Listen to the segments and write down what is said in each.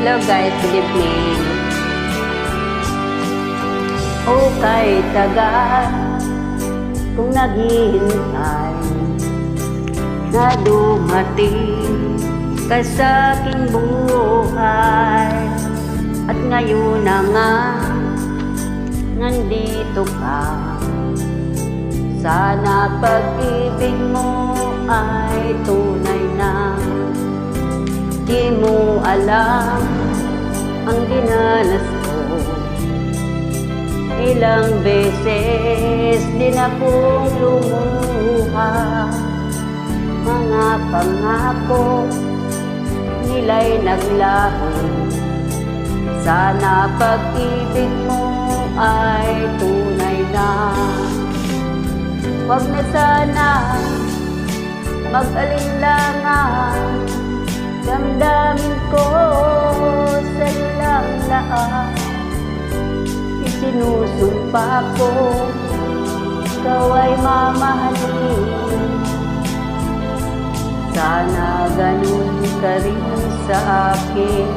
Hello guys, good evening. Okay, tagal kung naghihintay na dumating ka sa aking buhay. At ngayon na nga, nandito ka. Sana pag-ibig mo ay tunay na. Di mo alam ang dinanas ko. Ilang beses din akong lumuha. Mga pangako nila'y naglaho. Sana pag-ibig mo ay tunay na. Huwag na sana mag-alinlangan. Damdamin ko sa ilang laan. Isinusumpa ko, ikaw ay mamahalin. Sana ganun ka rin sa akin.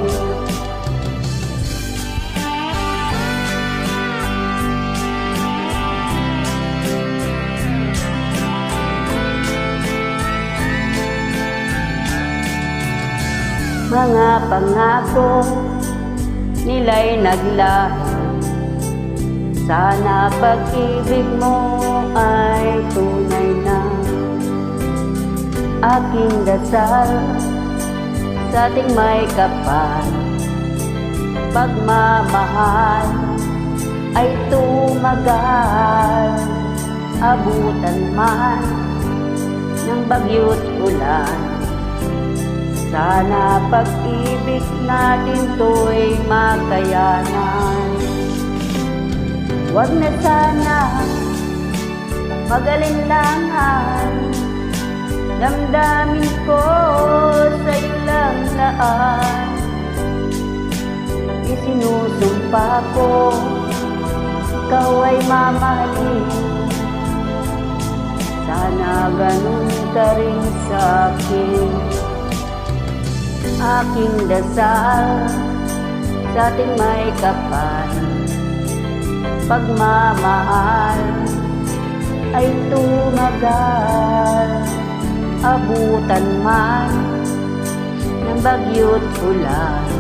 Mga pangako nila'y naglaho. Sana pag-ibig mo ay tunay na. Aking dasal sa ating may kapal. Pagmamahal ay tumagal. Abutan man ng bagyo't ulan. Sana pag-ibig natin to'y makayanan. Huwag na sana mag-alinlangan. Damdamin ko sa ilang laan. Isinusumpa ko, ikaw ay mamahalin. Sana ganun ka rin sa akin. Aking dasal sa ating may kapal. Pagmamahal ay tumagal. Abutan man ng bagyo't ulan.